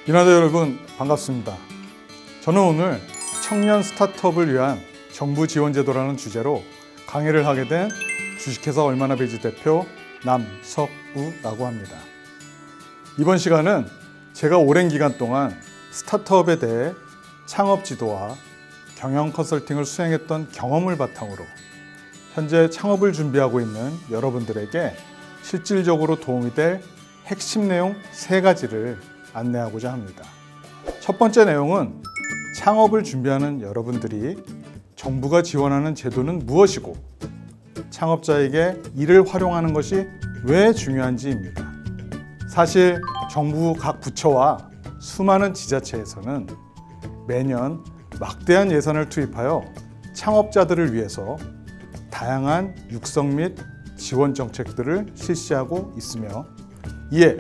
인하대 여러분 반갑습니다. 저는 오늘 청년 스타트업을 위한 정부 지원 제도라는 주제로 강의를 하게 된 주식회사 얼마나 베이지 대표 남석우라고 합니다. 이번 시간은 제가 오랜 기간 동안 스타트업에 대해 창업 지도와 경영 컨설팅을 수행했던 경험을 바탕으로 현재 창업을 준비하고 있는 여러분들에게 실질적으로 도움이 될 핵심 내용 3가지를 안내하고자 합니다. 첫 번째 내용은 창업을 준비하는 여러분들이 정부가 지원하는 제도는 무엇이고 창업자에게 이를 활용하는 것이 왜 중요한지입니다. 사실 정부 각 부처와 수많은 지자체에서는 매년 막대한 예산을 투입하여 창업자들을 위해서 다양한 육성 및 지원 정책들을 실시하고 있으며 이에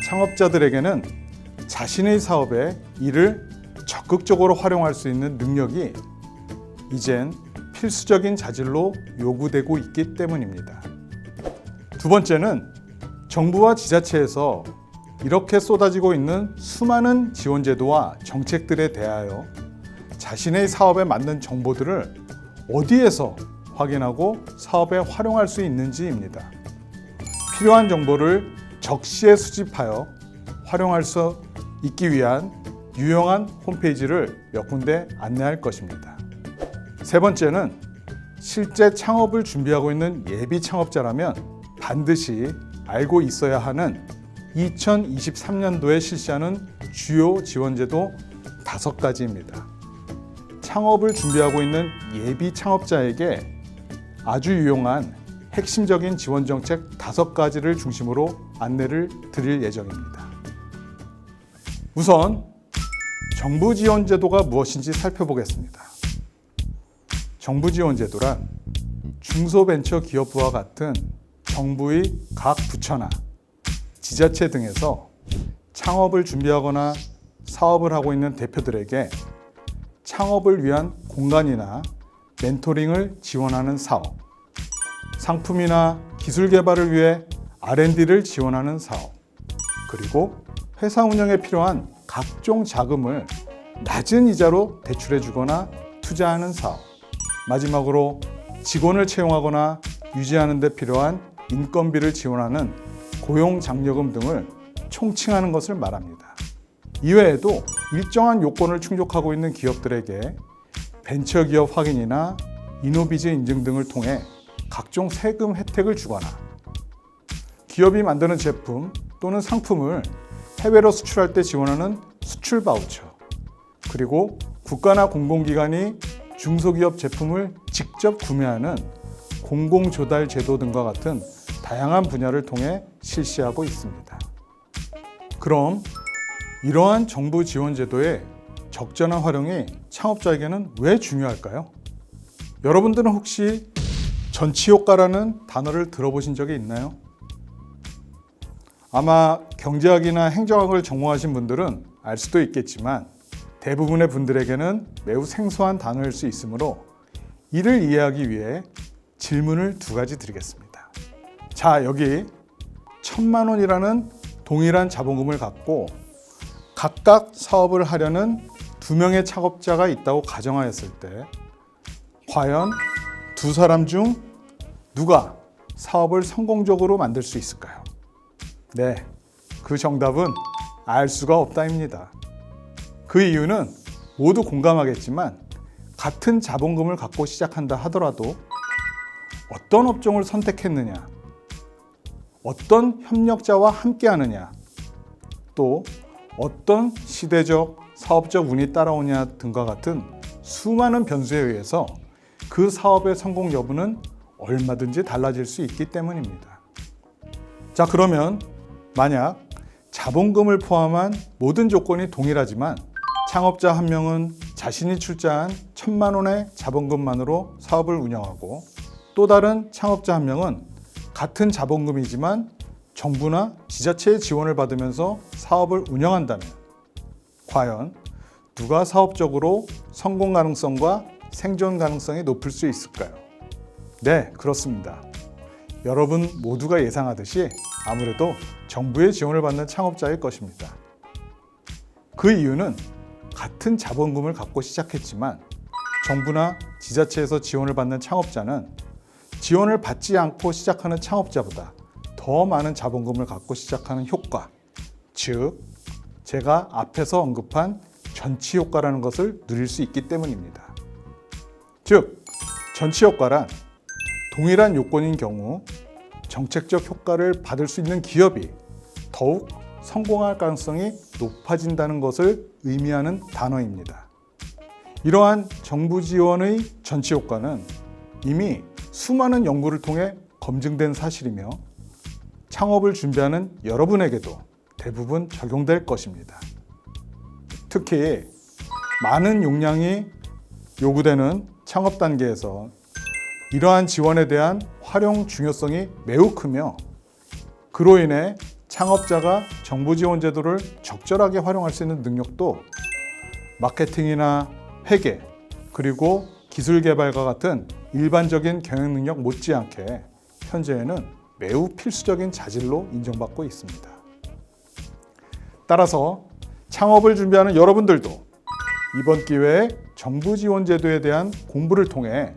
창업자들에게는 자신의 사업에 이를 적극적으로 활용할 수 있는 능력이 이젠 필수적인 자질로 요구되고 있기 때문입니다. 두 번째는 정부와 지자체에서 이렇게 쏟아지고 있는 수많은 지원 제도와 정책들에 대하여 자신의 사업에 맞는 정보들을 어디에서 확인하고 사업에 활용할 수 있는지입니다. 필요한 정보를 적시에 수집하여 활용할 수 있기 위한 유용한 홈페이지를 몇 군데 안내할 것입니다. 세 번째는 실제 창업을 준비하고 있는 예비 창업자라면 반드시 알고 있어야 하는 2023년도에 실시하는 주요 지원제도 5가지입니다. 창업을 준비하고 있는 예비 창업자에게 아주 유용한 핵심적인 지원 정책 5가지를 중심으로 안내를 드릴 예정입니다. 우선 정부 지원 제도가 무엇인지 살펴보겠습니다. 정부 지원 제도란 중소벤처기업부와 같은 정부의 각 부처나 지자체 등에서 창업을 준비하거나 사업을 하고 있는 대표들에게 창업을 위한 공간이나 멘토링을 지원하는 사업, 상품이나 기술 개발을 위해 R&D를 지원하는 사업, 그리고 회사 운영에 필요한 각종 자금을 낮은 이자로 대출해 주거나 투자하는 사업, 마지막으로 직원을 채용하거나 유지하는 데 필요한 인건비를 지원하는 고용장려금 등을 총칭하는 것을 말합니다. 이외에도 일정한 요건을 충족하고 있는 기업들에게 벤처기업 확인이나 이노비즈 인증 등을 통해 각종 세금 혜택을 주거나 기업이 만드는 제품 또는 상품을 해외로 수출할 때 지원하는 수출 바우처, 그리고 국가나 공공기관이 중소기업 제품을 직접 구매하는 공공조달 제도 등과 같은 다양한 분야를 통해 실시하고 있습니다. 그럼 이러한 정부 지원 제도의 적절한 활용이 창업자에게는 왜 중요할까요? 여러분들은 혹시 전치효과라는 단어를 들어보신 적이 있나요? 아마 경제학이나 행정학을 전공하신 분들은 알 수도 있겠지만 대부분의 분들에게는 매우 생소한 단어일 수 있으므로 이를 이해하기 위해 질문을 2가지 드리겠습니다. 자, 여기 1,000만 원이라는 동일한 자본금을 갖고 각각 사업을 하려는 2명의 창업자가 있다고 가정하였을 때 과연 2사람 중 누가 사업을 성공적으로 만들 수 있을까요? 네, 그 정답은 알 수가 없다입니다. 그 이유는 모두 공감하겠지만 같은 자본금을 갖고 시작한다 하더라도 어떤 업종을 선택했느냐, 어떤 협력자와 함께 하느냐, 또 어떤 시대적, 사업적 운이 따라오냐 등과 같은 수많은 변수에 의해서 그 사업의 성공 여부는 얼마든지 달라질 수 있기 때문입니다. 자, 그러면 만약 자본금을 포함한 모든 조건이 동일하지만 창업자 한 명은 자신이 출자한 1,000만 원의 자본금만으로 사업을 운영하고 또 다른 창업자 한 명은 같은 자본금이지만 정부나 지자체의 지원을 받으면서 사업을 운영한다면 과연 누가 사업적으로 성공 가능성과 생존 가능성이 높을 수 있을까요? 네, 그렇습니다. 여러분 모두가 예상하듯이 아무래도 정부의 지원을 받는 창업자일 것입니다. 그 이유는 같은 자본금을 갖고 시작했지만 정부나 지자체에서 지원을 받는 창업자는 지원을 받지 않고 시작하는 창업자보다 더 많은 자본금을 갖고 시작하는 효과, 즉 제가 앞에서 언급한 전치 효과라는 것을 누릴 수 있기 때문입니다. 즉 전치 효과란 동일한 요건인 경우 정책적 효과를 받을 수 있는 기업이 더욱 성공할 가능성이 높아진다는 것을 의미하는 단어입니다. 이러한 정부 지원의 전치 효과는 이미 수많은 연구를 통해 검증된 사실이며 창업을 준비하는 여러분에게도 대부분 적용될 것입니다. 특히 많은 용량이 요구되는 창업 단계에서 이러한 지원에 대한 활용 중요성이 매우 크며 그로 인해 창업자가 정부 지원 제도를 적절하게 활용할 수 있는 능력도 마케팅이나 회계 그리고 기술 개발과 같은 일반적인 경영 능력 못지않게 현재에는 매우 필수적인 자질로 인정받고 있습니다. 따라서 창업을 준비하는 여러분들도 이번 기회에 정부 지원 제도에 대한 공부를 통해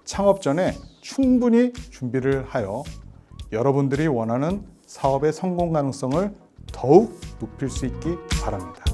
창업 전에 충분히 준비를 하여 여러분들이 원하는 사업의 성공 가능성을 더욱 높일 수 있기 바랍니다.